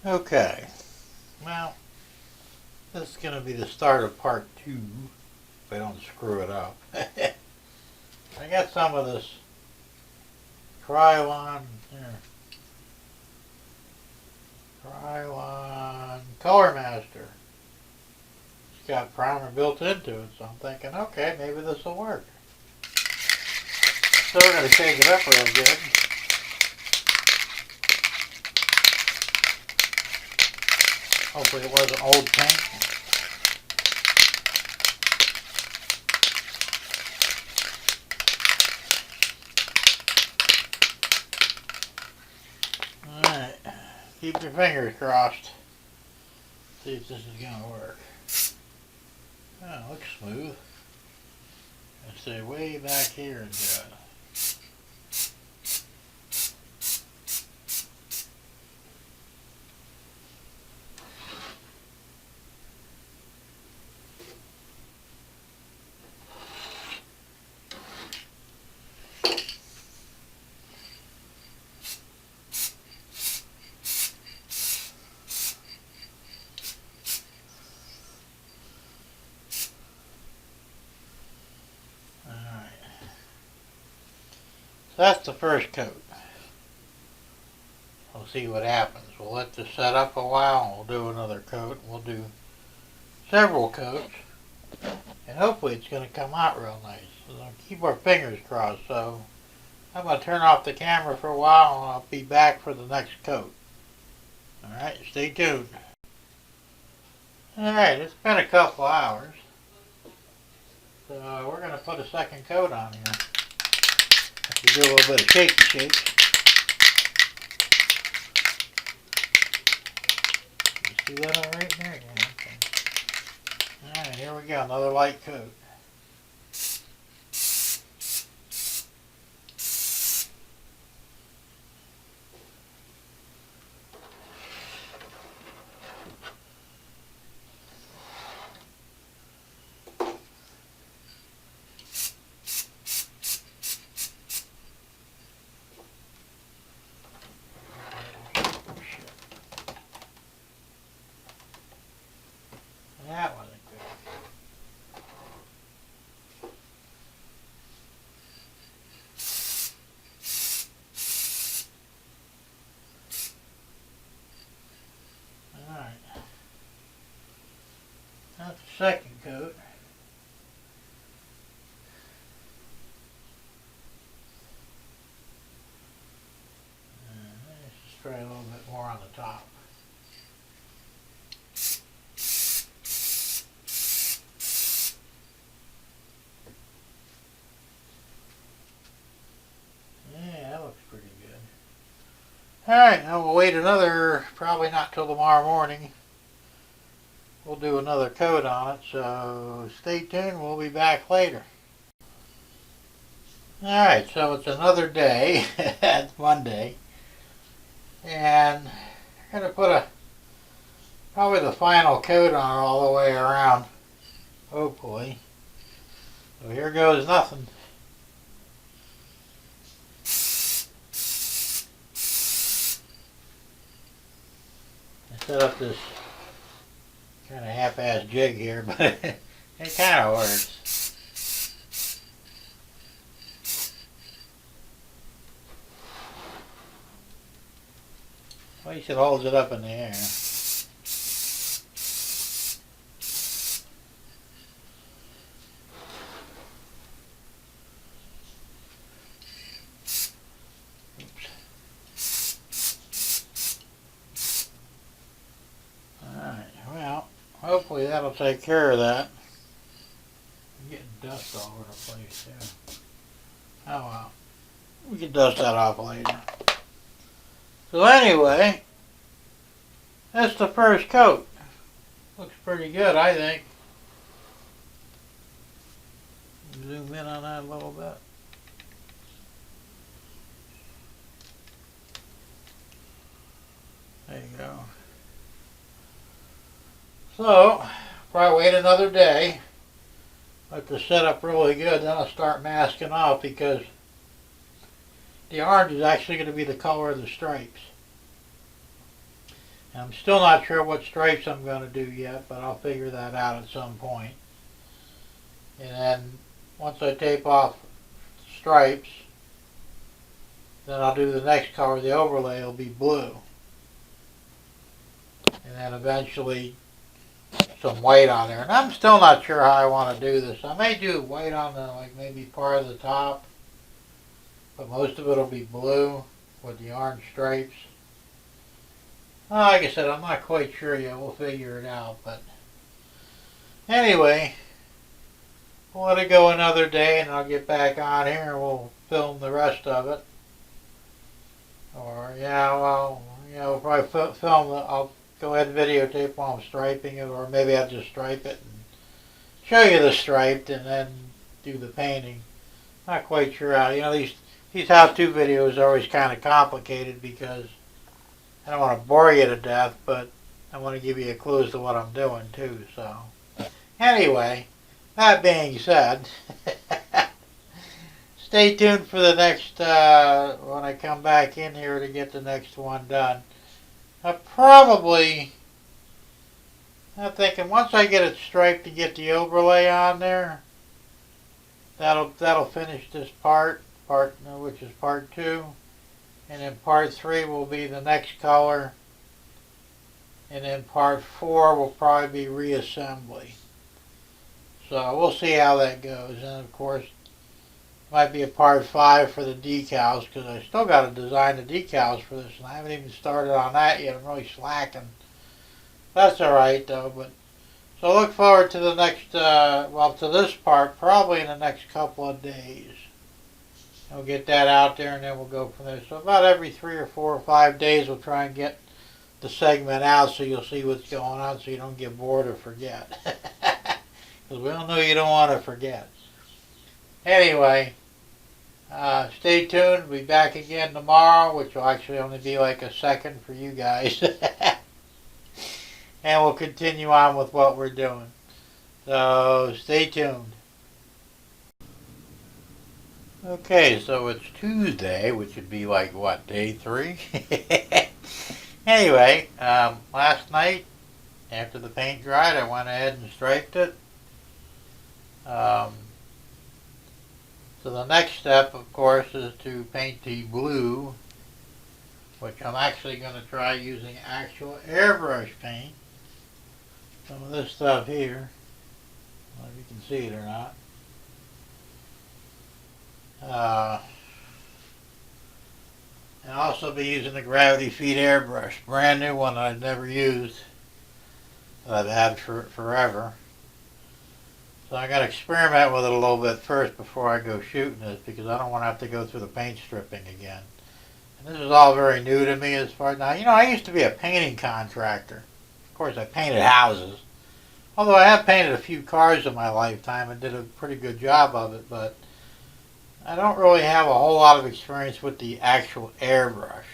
Okay, well, this is going to be the start of part 2, if I don't screw it up. I got some of this Krylon, Krylon Color Master. It's got primer built into it, so I'm thinking, okay, maybe this will work. So we're going to shake it up real good. Hopefully it wasn't old paint. Alright, keep your fingers crossed. See if this is going to work. Oh, it looks smooth. I stay way back here and do it. That's the first coat. We'll see what happens. We'll let this set up a while and we'll do another coat. We'll do several coats and hopefully it's going to come out real nice. So keep our fingers crossed. So I'm going to turn off the camera for a while and I'll be back for the next coat. Alright, stay tuned. Alright, it's been a couple hours. So we're going to put a second coat on here. You do a little bit of shake. You see that all right there? Yeah, okay. Alright, here we go, another light coat. That wasn't good. Alright. That's the second coat. Let's just try a little bit more on the top. Alright, now we'll wait another, probably not till tomorrow morning. We'll do another coat on it, so stay tuned, we'll be back later. Alright, so it's another day, it's Monday, and I'm going to put probably the final coat on it all the way around, hopefully. So here goes nothing. Set up this kind of half-ass jig here, but it kind of works. At least it holds it up in the air. Hopefully that'll take care of that. I'm getting dust all over the place too. Oh well. We can dust that off later. So anyway, that's the first coat. Looks pretty good, I think. Zoom in on that a little bit. There you go. So, probably wait another day. Let this set up really good, then I'll start masking off because the orange is actually going to be the color of the stripes. I'm still not sure what stripes I'm going to do yet, but I'll figure that out at some point. And then once I tape off stripes, then I'll do the next color. The overlay will be blue. And then eventually some white on there. And I'm still not sure how I want to do this. I may do white on the, like, maybe part of the top, but most of it will be blue with the orange stripes. Like I said, I'm not quite sure yet. We'll figure it out. But anyway, we'll let it go another day, and I'll get back on here and we'll film the rest of it. Or, we'll probably film it. I'll go ahead and videotape while I'm striping it, or maybe I'll just stripe it and show you the striped and then do the painting. Not quite sure how. These how-to videos are always kind of complicated because I don't want to bore you to death, but I want to give you a clue as to what I'm doing too. So anyway, that being said, stay tuned for the next, when I come back in here to get the next one done. I'm thinking once I get it striped to get the overlay on there, that'll finish this part, which is part 2. And then part 3 will be the next color. And then part 4 will probably be reassembly. So we'll see how that goes. And of course, might be a part 5 for the decals, because I still got to design the decals for this, and I haven't even started on that yet. I'm really slacking. That's alright though. But so look forward to the next, to this part probably in the next couple of days. We'll get that out there and then we'll go from there. So about every 3 or 4 or 5 days we'll try and get the segment out so you'll see what's going on so you don't get bored or forget. Because we all know you don't want to forget. Anyway, stay tuned. We'll be back again tomorrow, which will actually only be like a second for you guys. And we'll continue on with what we're doing. So stay tuned. Okay, so it's Tuesday, which would be like, what, day 3? Anyway, last night, after the paint dried, I went ahead and striped it. So the next step, of course, is to paint the blue, which I'm actually going to try using actual airbrush paint. Some of this stuff here, I don't know if you can see it or not. And I'll also be using the Gravity Feed airbrush, brand new one that I've never used, that I've had for forever. So I got to experiment with it a little bit first before I go shooting this, because I don't want to have to go through the paint stripping again. And this is all very new to me as far as now. I used to be a painting contractor. Of course, I painted houses. Although I have painted a few cars in my lifetime and did a pretty good job of it, but I don't really have a whole lot of experience with the actual airbrush.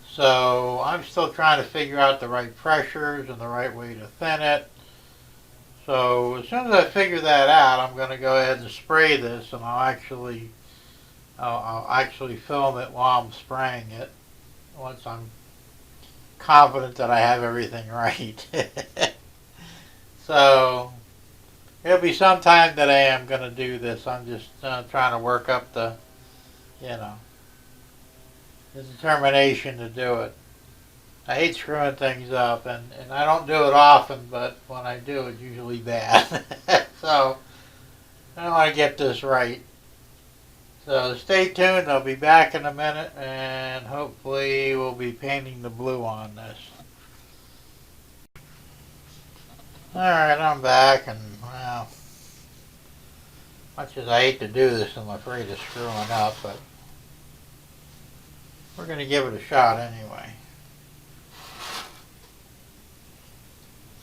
So I'm still trying to figure out the right pressures and the right way to thin it. So as soon as I figure that out, I'm going to go ahead and spray this, and I'll actually film it while I'm spraying it once I'm confident that I have everything right. So it'll be sometime that I am going to do this. I'm just trying to work up the determination to do it. I hate screwing things up, and I don't do it often, but when I do, it's usually bad. So I want to get this right. So stay tuned. I'll be back in a minute, and hopefully we'll be painting the blue on this. Alright, I'm back, and well, much as I hate to do this, I'm afraid of screwing up, but we're going to give it a shot anyway.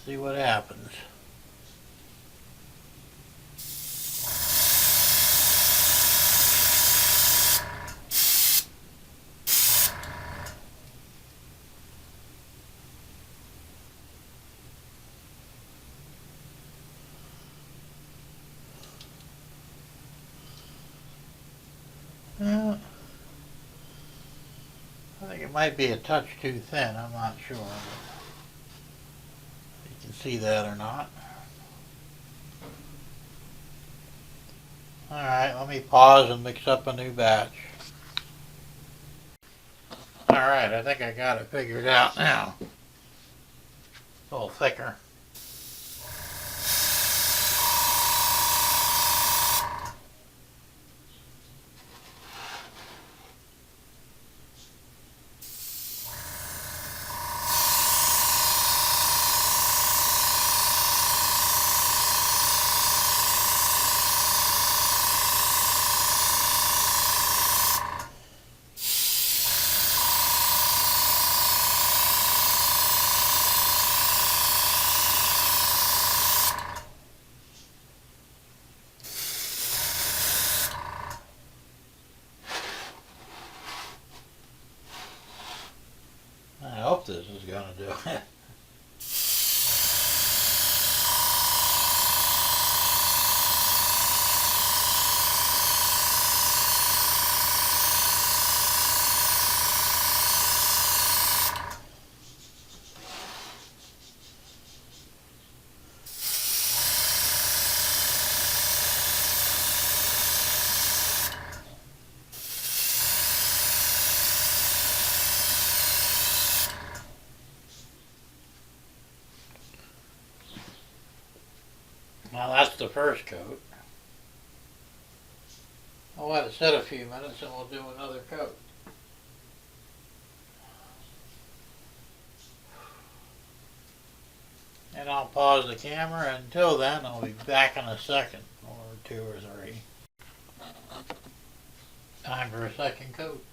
See what happens. I think it might be a touch too thin, I'm not sure. But you can see that or not. Alright, let me pause and mix up a new batch. Alright, I think I got it figured out now. A little thicker. I hope this is going to do it. Now that's the first coat. I'll let it sit a few minutes and we'll do another coat. And I'll pause the camera. Until then, I'll be back in a second, or two or three. Time for a second coat.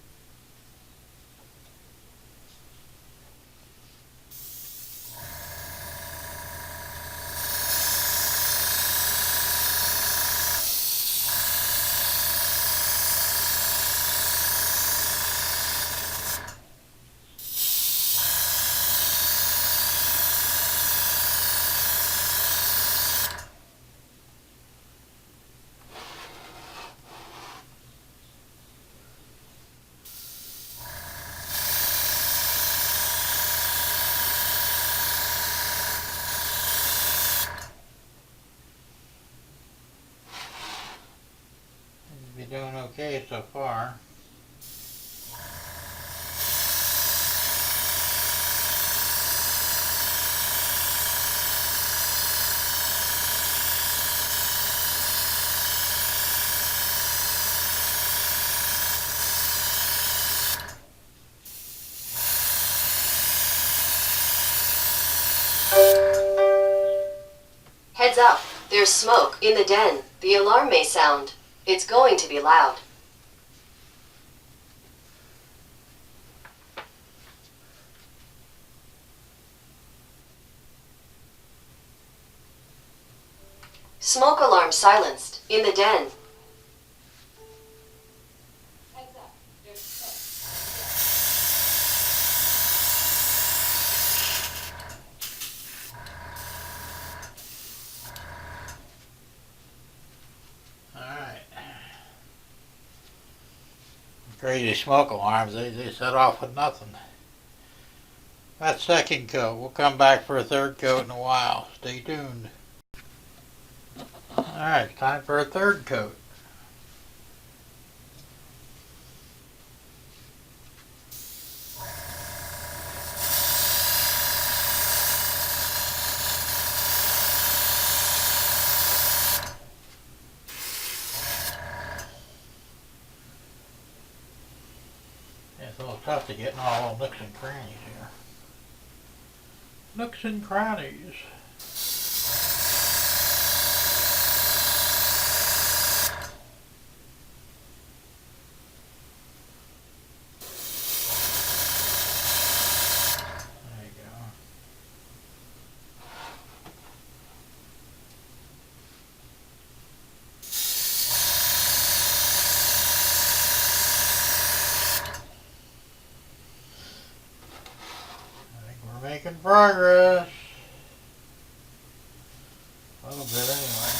You're doing okay so far. Heads up, there's smoke in the den. The alarm may sound. It's going to be loud. Smoke alarm silenced. In the den. Heads up, there's smoke. Alright. Crazy smoke alarms, they set off with nothing. That's second coat. We'll come back for a third coat in a while. Stay tuned. Alright, it's time for a third coat. It's a little tough to get in all the nooks and crannies here. Nooks and crannies. There you go. I think we're making progress. A little bit anyway.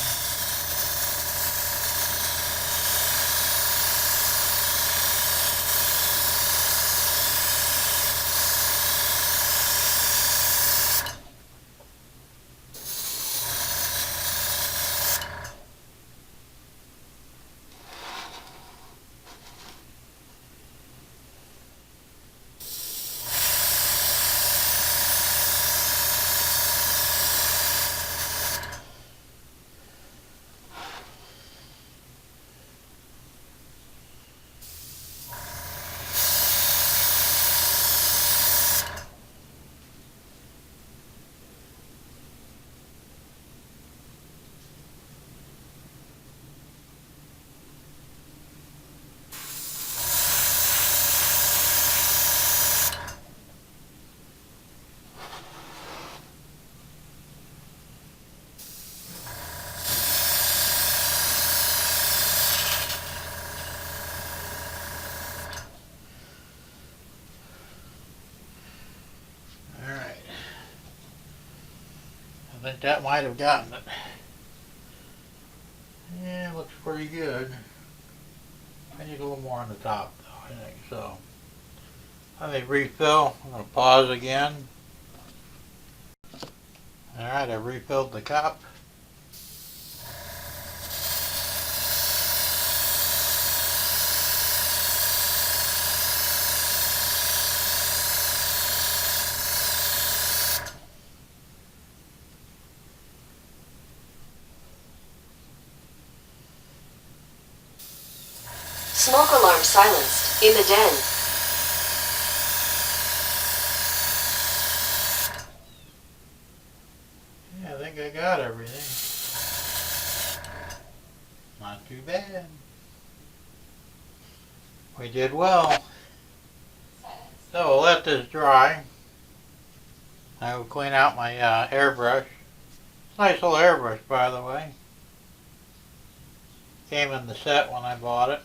think that might have gotten it. Yeah, looks pretty good. I need a little more on the top though, I think so. Let me refill. I'm going to pause again. Alright, I refilled the cup. Smoke alarm silenced. In the den. Yeah, I think I got everything. Not too bad. We did well. So we'll let this dry. I will clean out my airbrush. It's a nice little airbrush, by the way. Came in the set when I bought it.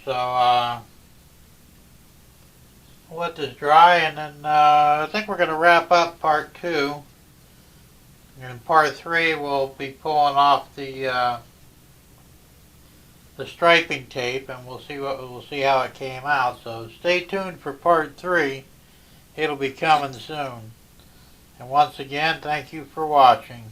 So we'll let this dry, and then I think we're going to wrap up part 2. And in part 3 we'll be pulling off the striping tape, and we'll see how it came out. So stay tuned for part 3. It'll be coming soon. And once again, thank you for watching.